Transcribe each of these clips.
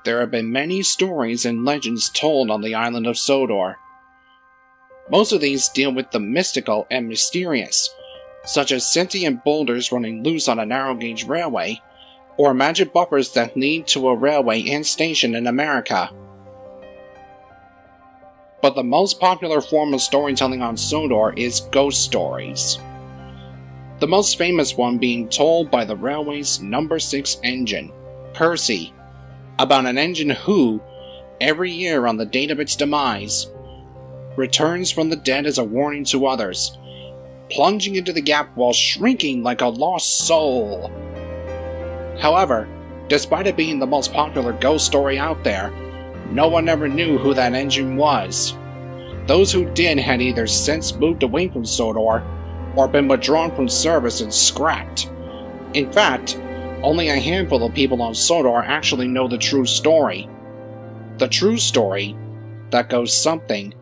There have been many stories and legends told on the island of Sodor. Most of these deal with the mystical and mysterious, such as sentient boulders running loose on a narrow-gauge railway, or magic buffers that lead to a railway and station in America. But the most popular form of storytelling on Sodor is ghost stories. The most famous one being told by the railway's number 6 engine, Percy, about an engine who, every year on the date of its demise, returns from the dead as a warning to others, plunging into the gap while shrinking like a lost soul. However, despite it being the most popular ghost story out there, no one ever knew who that engine was. Those who did had either since moved away from Sodor, or been withdrawn from service and scrapped. In fact, only a handful of people on Sodor actually know the true story. The true story that goes something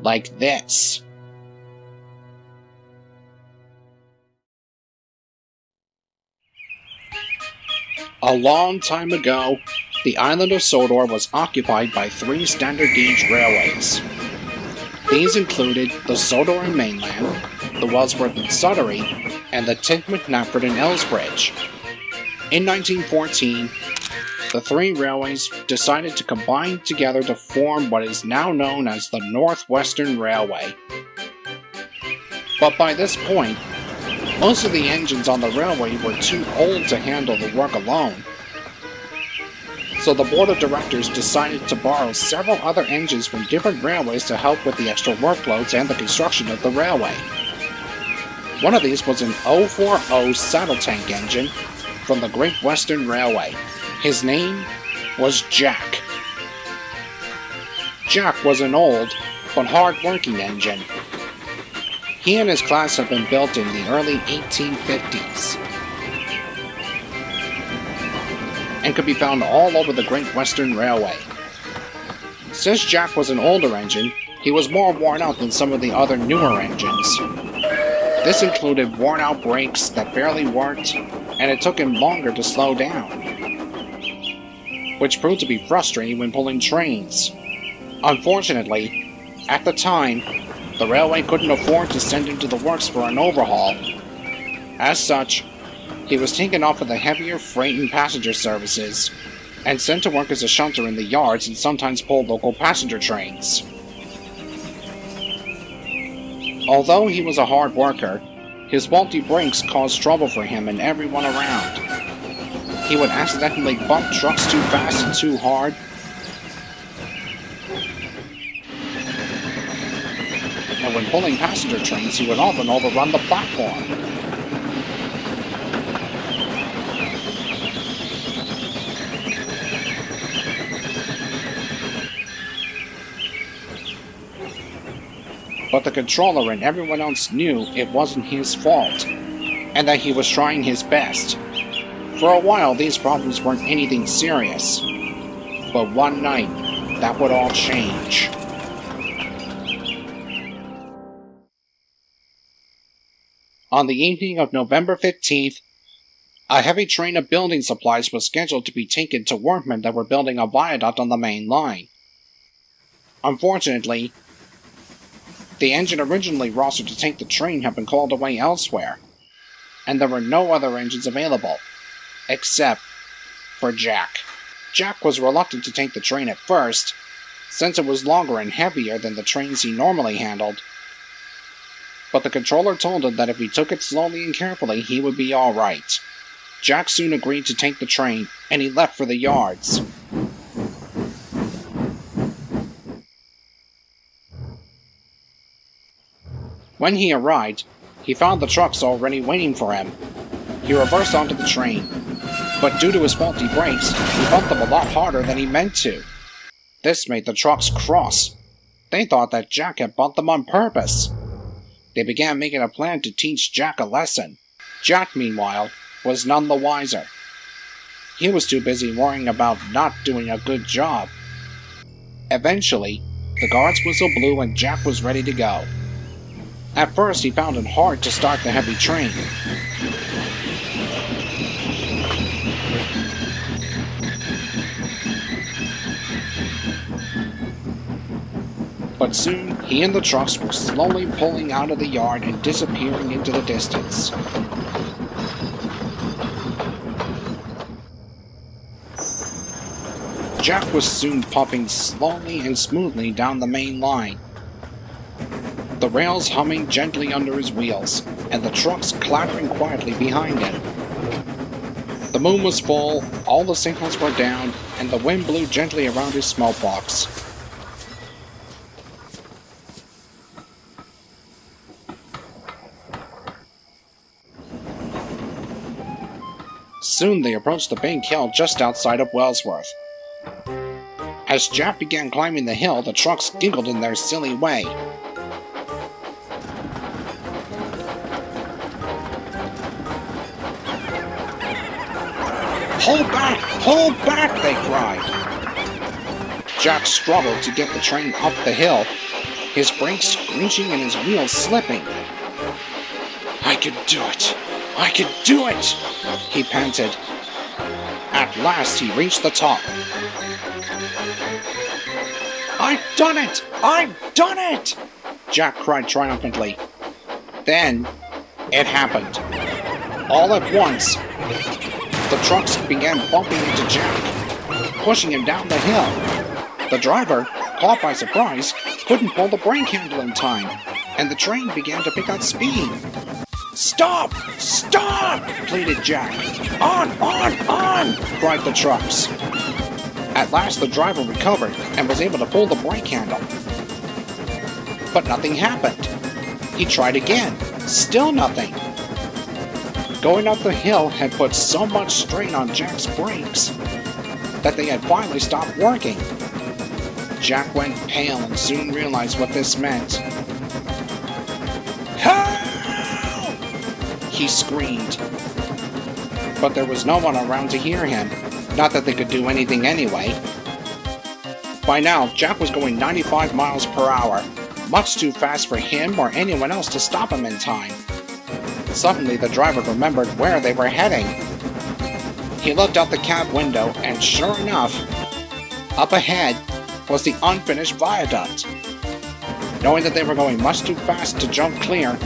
like this. A long time ago, the island of Sodor was occupied by 3 standard gauge railways. These included the Sodor and Mainland, the Wellsworth and Sudbury, and the Tintman, Knapford and Elsbridge. In 1914, the 3 railways decided to combine together to form what is now known as the Northwestern Railway. But by this point, most of the engines on the railway were too old to handle the work alone. So the board of directors decided to borrow several other engines from different railways to help with the extra workloads and the construction of the railway. One of these was an 040 saddle tank engine from the Great Western Railway. His name was Jack. Jack was an old, but hard-working engine. He and his class had been built in the early 1850s, and could be found all over the Great Western Railway. Since Jack was an older engine, he was more worn out than some of the other newer engines. This included worn-out brakes that barely worked, and it took him longer to slow down, which proved to be frustrating when pulling trains. Unfortunately, at the time, the railway couldn't afford to send him to the works for an overhaul. As such, he was taken off of the heavier freight and passenger services, and sent to work as a shunter in the yards and sometimes pulled local passenger trains. Although he was a hard worker, his faulty brakes caused trouble for him and everyone around. He would accidentally bump trucks too fast and too hard, and when pulling passenger trains, he would often overrun the platform. But the controller and everyone else knew it wasn't his fault, and that he was trying his best. For a while, these problems weren't anything serious. But one night, that would all change. On the evening of November 15th, a heavy train of building supplies was scheduled to be taken to workmen that were building a viaduct on the main line. Unfortunately, the engine originally rostered to take the train had been called away elsewhere, and there were no other engines available, except for Jack. Jack was reluctant to take the train at first, since it was longer and heavier than the trains he normally handled. But the controller told him that if he took it slowly and carefully, he would be alright. Jack soon agreed to take the train, and he left for the yards. When he arrived, he found the trucks already waiting for him. He reversed onto the train, but due to his faulty brakes, he bumped them a lot harder than he meant to. This made the trucks cross. They thought that Jack had bumped them on purpose. They began making a plan to teach Jack a lesson. Jack, meanwhile, was none the wiser. He was too busy worrying about not doing a good job. Eventually, the guard's whistle blew and Jack was ready to go. At first, he found it hard to start the heavy train. but soon he and the trucks were slowly pulling out of the yard and disappearing into the distance. Jack was soon puffing slowly and smoothly down the main line, the rails humming gently under his wheels, and the trucks clattering quietly behind him. The moon was full, all the signals were down, and the wind blew gently around his smokebox. Soon they approached the big hill just outside of Wellsworth. As Jack began climbing the hill, the trucks giggled in their silly way. "Hold back! Hold back!" they cried. Jack struggled to get the train up the hill, his brakes screeching and his wheels slipping. "I could do it! I could do it!" he panted. At last he reached the top. "I've done it! I've done it!" Jack cried triumphantly. Then, it happened. All at once, the trucks began bumping into Jack, pushing him down the hill. The driver, caught by surprise, couldn't pull the brake handle in time, and the train began to pick up speed. "Stop! Stop!" pleaded Jack. "On! On!" cried the trucks. At last the driver recovered and was able to pull the brake handle. But nothing happened. He tried again. Still nothing. Going up the hill had put so much strain on Jack's brakes that they had finally stopped working. Jack went pale and soon realized what this meant. "Help!" he screamed. But there was no one around to hear him. Not that they could do anything anyway. By now, Jack was going 95 miles per hour, much too fast for him or anyone else to stop him in time. Suddenly, the driver remembered where they were heading. He looked out the cab window, and sure enough, up ahead was the unfinished viaduct. Knowing that they were going much too fast to jump clear,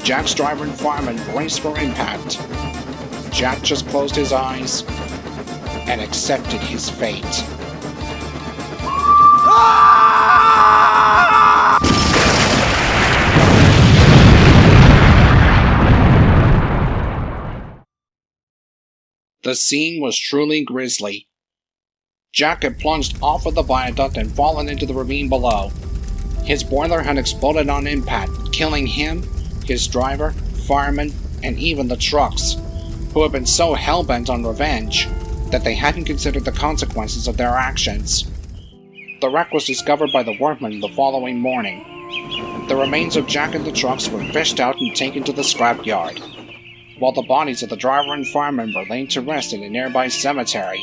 Jack's driver and fireman braced for impact. Jack just closed his eyes and accepted his fate. The scene was truly grisly. Jack had plunged off of the viaduct and fallen into the ravine below. His boiler had exploded on impact, killing him, his driver, fireman, and even the trucks, who had been so hell-bent on revenge that they hadn't considered the consequences of their actions. The wreck was discovered by the workmen the following morning. The remains of Jack and the trucks were fished out and taken to the scrapyard, while the bodies of the driver and fireman were laid to rest in a nearby cemetery.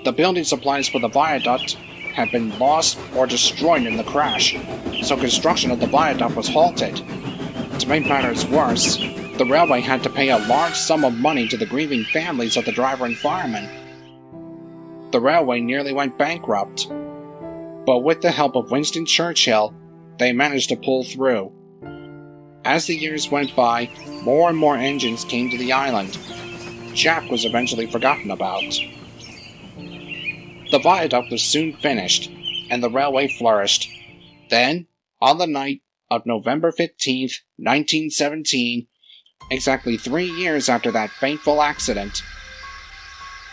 The building supplies for the viaduct had been lost or destroyed in the crash, so construction of the viaduct was halted. To make matters worse, the railway had to pay a large sum of money to the grieving families of the driver and fireman. The railway nearly went bankrupt, but with the help of Winston Churchill, they managed to pull through. As the years went by, more and more engines came to the island. Jack was eventually forgotten about. The viaduct was soon finished, and the railway flourished. Then, on the night of November 15th, 1917, exactly 3 years after that fateful accident,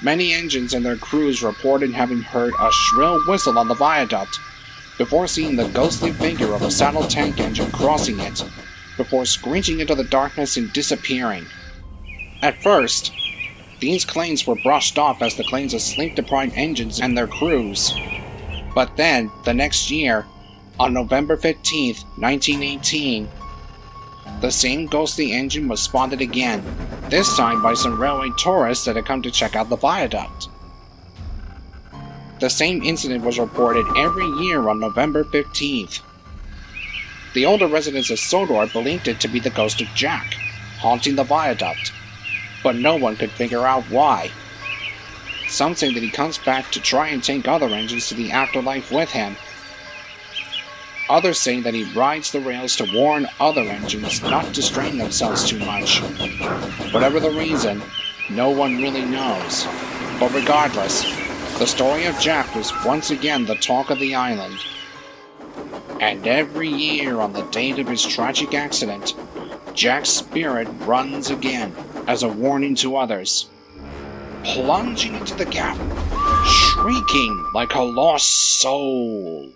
many engines and their crews reported having heard a shrill whistle on the viaduct before seeing the ghostly figure of a saddle tank engine crossing it, before screeching into the darkness and disappearing. At first, these claims were brushed off as the claims of sleep-deprived engines and their crews. But then, the next year, on November 15th, 1918, the same ghostly engine was spotted again, this time by some railway tourists that had come to check out the viaduct. The same incident was reported every year on November 15th. The older residents of Sodor believed it to be the ghost of Jack, haunting the viaduct, but no one could figure out why. Some say that he comes back to try and take other engines to the afterlife with him. Others say that he rides the rails to warn other engines not to strain themselves too much. Whatever the reason, no one really knows. But regardless, the story of Jack was once again the talk of the island. And every year on the date of his tragic accident, Jack's spirit runs again as a warning to others, plunging into the gap, shrieking like a lost soul.